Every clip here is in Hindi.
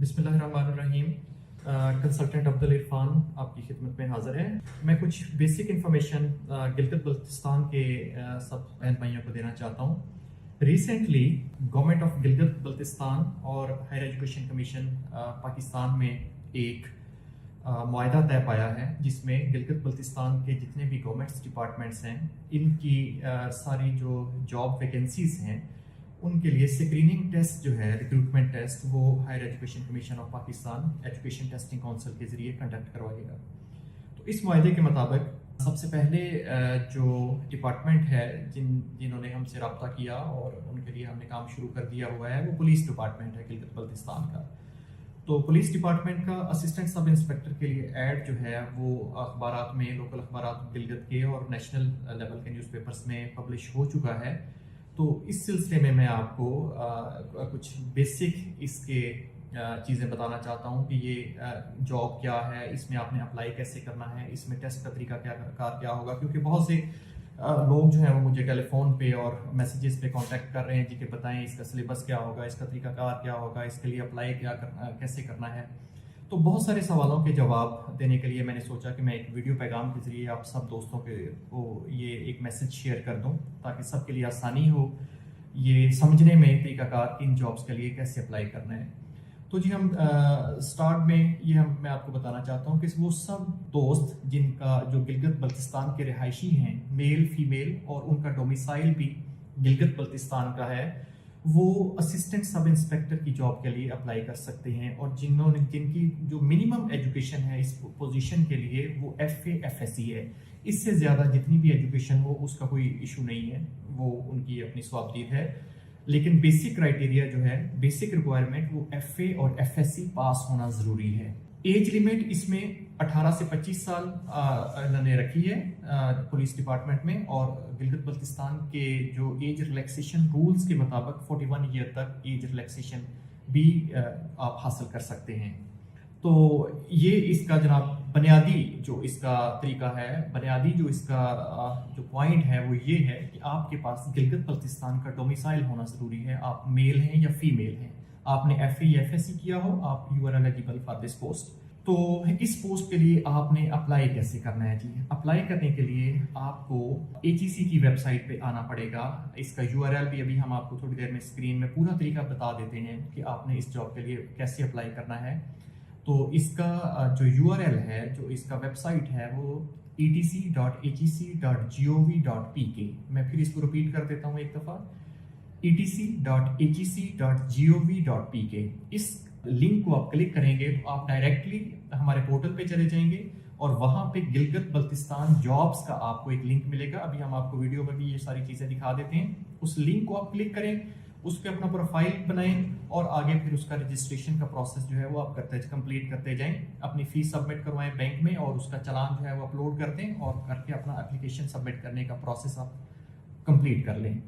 बिस्मिल्लाहिर्रहमानिर्रहीम। कंसल्टेंट अब्दुल इरफान आपकी खिदमत में हाज़िर है। मैं कुछ बेसिक इन्फॉर्मेशन गिलगित बल्तिस्तान के सब बहन भाइयों को देना चाहता हूँ। Recently government of Gilgit Baltistan और हायर एजुकेशन कमीशन पाकिस्तान में एक मुआहदा तय पाया है, जिसमें गिलगित बल्तिस्तान के जितने भी गवर्नमेंट्स डिपार्टमेंट्स हैं, इनकी सारी जो जॉब वैकेंसीज हैं, उनके लिए स्क्रीनिंग टेस्ट जो है, रिक्रूटमेंट टेस्ट, वो higher education commission of Pakistan education testing council के ज़रिए कंडक्ट करवाएगा। तो इस मुआहदे के मुताबिक सबसे पहले जो डिपार्टमेंट है जिन्होंने हमसे रब्ता किया और उनके लिए हमने काम शुरू कर दिया हुआ है, वो पुलिस डिपार्टमेंट है गिलगित बल्तिस्तान का। तो पुलिस डिपार्टमेंट का असिस्टेंट सब इंस्पेक्टर के लिए ऐड जो है वो अखबारात में, लोकल अखबारात गिलगित के और नेशनल लेवल के न्यूज़पेपर्स में पब्लिश हो चुका है। तो इस सिलसिले में मैं आपको कुछ बेसिक इसके चीज़ें बताना चाहता हूँ कि ये जॉब क्या है, इसमें आपने अप्लाई कैसे करना है, इसमें टेस्ट का तरीका क्या होगा। क्योंकि बहुत से लोग जो हैं वो मुझे टेलीफोन पे और मैसेजेस पे कांटेक्ट कर रहे हैं जी कि बताएं इसका सिलेबस क्या होगा, इसका तरीकाकार क्या होगा, इसके लिए अप्लाई कैसे करना है। तो बहुत सारे सवालों के जवाब देने के लिए मैंने सोचा कि मैं एक वीडियो पैगाम के ज़रिए आप सब दोस्तों को ये एक मैसेज शेयर कर दूं, ताकि सबके लिए आसानी हो ये समझने में तरीकाकार इन जॉब्स के लिए कैसे अप्लाई करना है। तो जी हम स्टार्ट में मैं आपको बताना चाहता हूँ कि वो सब दोस्त जिनका जो गिलगित बल्तिस्तान के रिहायशी हैं, मेल फीमेल, और उनका डोमिसाइल भी गिलगित बल्तिस्तान का है, वो असिस्टेंट सब इंस्पेक्टर की जॉब के लिए अप्लाई कर सकते हैं। और जिनकी जो मिनिमम एजुकेशन है इस पोजीशन के लिए वो FA FSC है। इससे ज़्यादा जितनी भी एजुकेशन हो उसका कोई इशू नहीं है, वो उनकी अपनी स्वाबदीद है। लेकिन बेसिक क्राइटेरिया जो है, बेसिक रिक्वायरमेंट, वो FA और FSC पास होना ज़रूरी है। एज लिमिट इसमें 18 से 25 साल इन्होंने रखी है पुलिस डिपार्टमेंट में। और गिलगित बल्तिस्तान के जो एज रिलैक्सेशन रूल्स के मुताबिक 41 ईयर तक एज रिलैक्सेशन भी आप हासिल कर सकते हैं। तो ये इसका जनाब बुनियादी जो इसका तरीका है, बुनियादी जो इसका जो पॉइंट है वो ये है कि आपके पास गिलगित बल्तिस्तान का डोमिसाइल होना ज़रूरी है। आप मेल हैं या फीमेल हैं, आपने FA या FSC किया हो, आप you are eligible for this post. तो इस पोस्ट के लिए आपने अप्लाई कैसे करना है जी? अप्लाई करने के लिए आपको HEC की वेबसाइट पे आना पड़ेगा। इसका URL भी अभी हम आपको थोड़ी देर में स्क्रीन में पूरा तरीका बता देते हैं कि आपने इस जॉब के लिए कैसे अप्लाई करना है। तो इसका जो URL है, जो इसका वेबसाइट है, वो etc.hec.gov.pk। मैं फिर इसको रिपीट कर देता हूँ एक दफ़ा, etc.hec.gov.pk। इस लिंक को आप क्लिक करेंगे तो आप डायरेक्टली हमारे पोर्टल पे चले जाएंगे और वहाँ पे गिलगित बल्तिस्तान जॉब्स का आपको एक लिंक मिलेगा। अभी हम आपको वीडियो में भी ये सारी चीज़ें दिखा देते हैं। उस लिंक को आप क्लिक करें, उस पर अपना प्रोफाइल बनाएं और आगे फिर उसका रजिस्ट्रेशन का प्रोसेस जो है वो आप कंप्लीट करते जाएं। अपनी फीस सबमिट करवाएं बैंक में और उसका चालान जो है वो अपलोड कर दें और करके अपना एप्लीकेशन सबमिट करने का प्रोसेस आप कंप्लीट कर लें।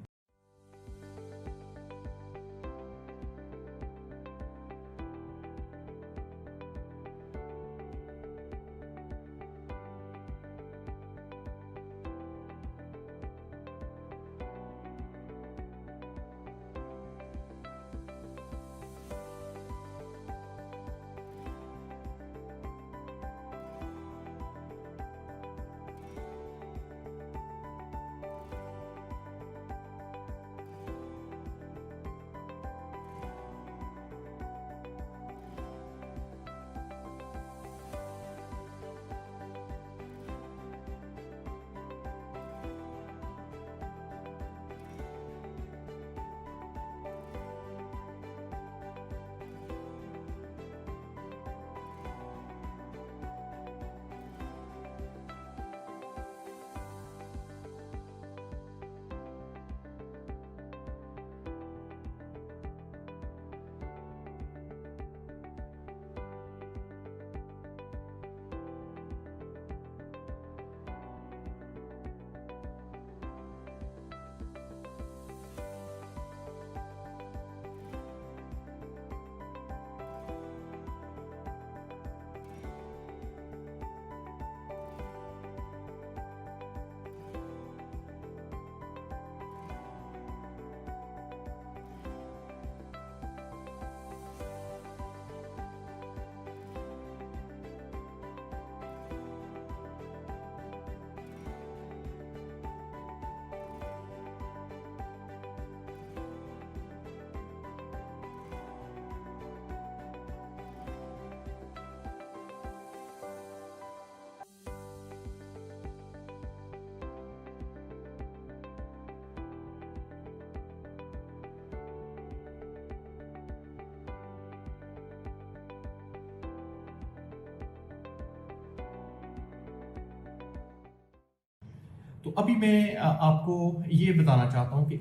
तो अभी मैं आपको ये बताना चाहता हूँ कि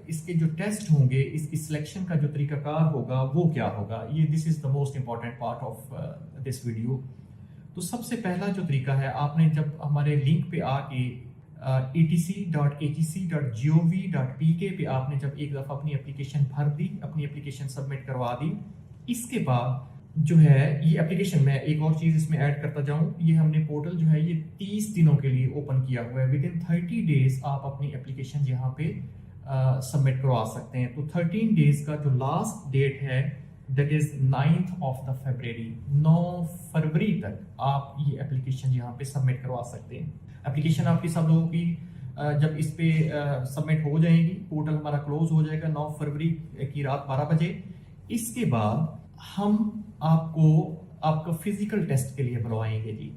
इसके जो टेस्ट होंगे, इसकी सिलेक्शन का जो तरीकाकार होगा वो क्या होगा। ये this is the most important part of this video. तो सबसे पहला जो तरीका है, आपने जब हमारे लिंक पे आके etc.hec.gov.pk पे आपने जब एक दफ़ा अपनी एप्लीकेशन भर दी, अपनी एप्लीकेशन सबमिट करवा दी, इसके बाद जो है ये एप्लीकेशन में एक और चीज़ इसमें ऐड करता जाऊं, ये हमने पोर्टल जो है ये 30 दिनों के लिए ओपन किया हुआ है। विद इन 30 डेज आप अपनी एप्लीकेशन यहाँ पे सबमिट करवा सकते हैं। तो 13 डेज का जो लास्ट डेट है that is 9th of the February, 9 फरवरी तक आप ये एप्लीकेशन यहाँ पे सबमिट करवा सकते हैं। एप्लीकेशन आपकी सब लोगों की जब इस पे सबमिट हो जाएगी, पोर्टल हमारा क्लोज हो जाएगा 9 फरवरी की रात 12 बजे। इसके बाद हम आपको आपका फिजिकल टेस्ट के लिए बुलवाएंगे जी।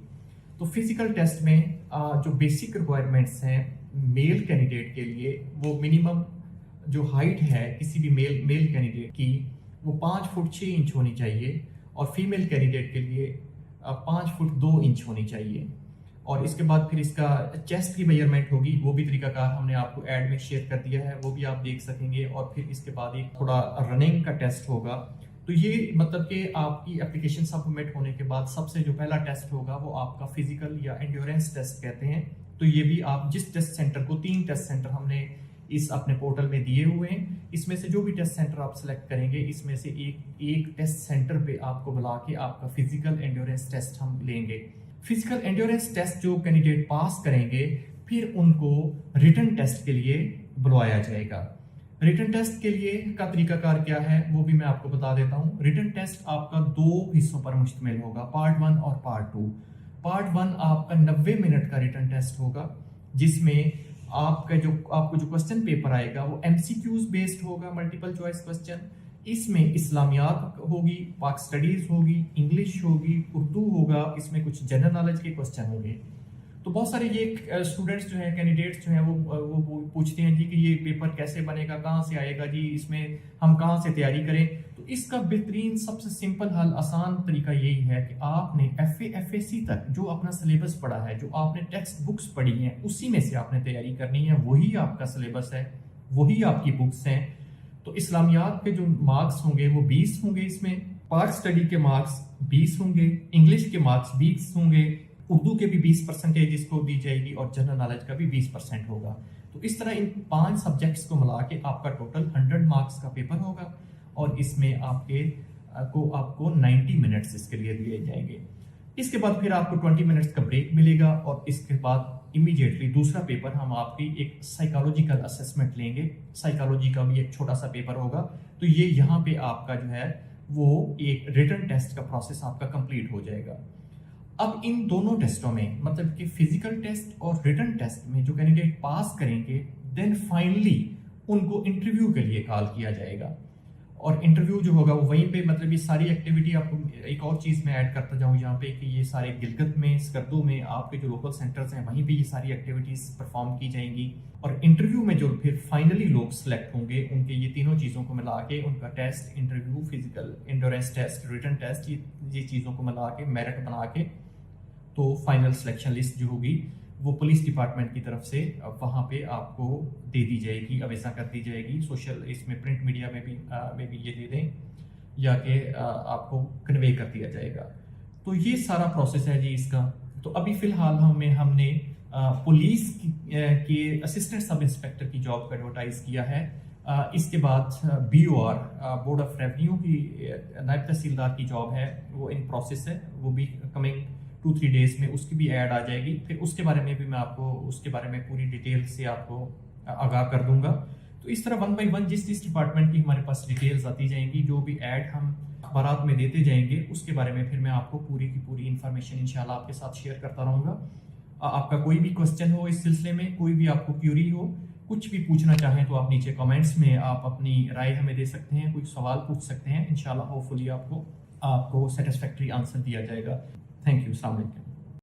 तो फिजिकल टेस्ट में जो बेसिक रिक्वायरमेंट्स हैं मेल कैंडिडेट के लिए, वो मिनिमम जो हाइट है किसी भी मेल कैंडिडेट की वो 5 फुट 6 इंच होनी चाहिए, और फीमेल कैंडिडेट के लिए 5 फुट 2 इंच होनी चाहिए। और इसके बाद फिर इसका चेस्ट की मेजरमेंट होगी, वो भी तरीकाकार हमने आपको ऐड में शेयर कर दिया है, वो भी आप देख सकेंगे। और फिर इसके बाद एक थोड़ा रनिंग का टेस्ट होगा। तो ये मतलब कि आपकी एप्लीकेशन सबमिट होने के बाद सबसे जो पहला टेस्ट होगा वो आपका फिजिकल या एंड्योरेंस टेस्ट कहते हैं। तो ये भी आप जिस टेस्ट सेंटर को, 3 टेस्ट सेंटर हमने इस अपने पोर्टल में दिए हुए हैं, इसमें से जो भी टेस्ट सेंटर आप सिलेक्ट करेंगे, इसमें से एक टेस्ट सेंटर पे आपको बुला के आपका फिजिकल एंड्योरेंस टेस्ट हम लेंगे। फिजिकल एंड्योरेंस टेस्ट जो कैंडिडेट पास करेंगे, फिर उनको रिटन टेस्ट के लिए बुलवाया जाएगा। रिटन टेस्ट के लिए का तरीकाकार क्या है वो भी मैं आपको बता देता हूँ। रिटन टेस्ट आपका 2 हिस्सों पर मुश्तमिल होगा, पार्ट 1 और पार्ट 2। पार्ट 1 आपका 90 मिनट का रिटन टेस्ट होगा, जिसमें आपको जो क्वेश्चन पेपर आएगा वो MCQs बेस्ड होगा, मल्टीपल चॉइस क्वेश्चन। इसमें इस्लामियात होगी, पाक स्टडीज होगी, इंग्लिश होगी, उर्दू होगा, इसमें कुछ जनरल नॉलेज के क्वेश्चन होंगे। तो बहुत सारे ये स्टूडेंट्स जो हैं, कैंडिडेट्स जो हैं, वो पूछते हैं जी कि ये पेपर कैसे बनेगा, कहाँ से आएगा जी, इसमें हम कहाँ से तैयारी करें। तो इसका बेहतरीन सबसे सिंपल हल, आसान तरीका यही है कि आपने FA FAC तक जो अपना सिलेबस पढ़ा है, जो आपने टेक्स्ट बुक्स पढ़ी हैं, उसी में से आपने तैयारी करनी है। वही आपका सिलेबस है, वही आपकी बुक्स हैं। तो इस्लामियात के जो मार्क्स होंगे वो 20 होंगे, इसमें पाक स्टडी के मार्क्स 20 होंगे, इंग्लिश के मार्क्स 20 होंगे, उर्दू के भी 20% इसको दी जाएगी, और जनरल नॉलेज का भी 20% होगा। तो इस तरह इन 5 सब्जेक्ट्स को मिला के आपका टोटल 100 मार्क्स का पेपर होगा, और इसमें आपको 90 मिनट्स इसके लिए दिए जाएंगे। इसके बाद फिर आपको 20 मिनट्स का ब्रेक मिलेगा, और इसके बाद इमीडिएटली दूसरा पेपर हम आपकी एक साइकोलॉजिकल असेसमेंट लेंगे। साइकोलॉजी का भी एक छोटा सा पेपर होगा। तो ये यहाँ पे आपका जो है वो एक रिटन टेस्ट का प्रोसेस आपका कंप्लीट हो जाएगा। अब इन दोनों टेस्टों में, मतलब कि फिजिकल टेस्ट और रिटन टेस्ट में जो कैंडिडेट पास करेंगे, देन फाइनली उनको इंटरव्यू के लिए कॉल किया जाएगा। और इंटरव्यू जो होगा वो वहीं पे, मतलब ये सारी एक्टिविटी आपको एक और चीज़ मैं ऐड करता जाऊँ यहाँ पे कि ये सारे गिलगित में, स्कर्दू में आपके जो लोकल सेंटर्स हैं वहीं पे ये सारी एक्टिविटीज़ परफॉर्म की जाएंगी। और इंटरव्यू में जो फिर फाइनली लोग सिलेक्ट होंगे, उनके ये तीनों चीज़ों को मिला के, उनका test, interview, physical endurance test, written test, ये चीज़ों को मिला के मेरिट बना के तो फाइनल सिलेक्शन लिस्ट जो होगी वो पुलिस डिपार्टमेंट की तरफ से वहाँ पे आपको दे दी जाएगी, अवेसा कर दी जाएगी। सोशल इसमें प्रिंट मीडिया में भी ये दे दें, या कि आपको कन्वे कर दिया जाएगा। तो ये सारा प्रोसेस है जी इसका। तो अभी फ़िलहाल हमने पुलिस के असिस्टेंट सब इंस्पेक्टर की जॉब को एडवर्टाइज किया है। इसके बाद BOR, बोर्ड ऑफ रेवेन्यू की नायब तहसीलदार की जॉब है, वो इन प्रोसेस है, वो भी कमिंग 2-3 डेज में उसकी भी ऐड आ जाएगी। फिर उसके बारे में भी मैं आपको उसके बारे में पूरी डिटेल से आपको आगाह कर दूंगा। तो इस तरह 1 बाय 1 जिस डिपार्टमेंट की हमारे पास डिटेल्स आती जाएंगी, जो भी ऐड हम अखबारात में देते जाएंगे, उसके बारे में फिर मैं आपको पूरी की पूरी इंफॉर्मेशन इंशाल्लाह आपके साथ शेयर करता रहूँगा। आपका कोई भी क्वेश्चन हो इस सिलसिले में, कोई भी आपको क्यूरी हो, कुछ भी पूछना चाहें तो आप नीचे कमेंट्स में आप अपनी राय हमें दे सकते हैं, कुछ सवाल पूछ सकते हैं। इंशाल्लाह होपफुली आपको सेटिस्फैक्टरी आंसर दिया जाएगा। Thank you. अस्सलाम वालेकुम।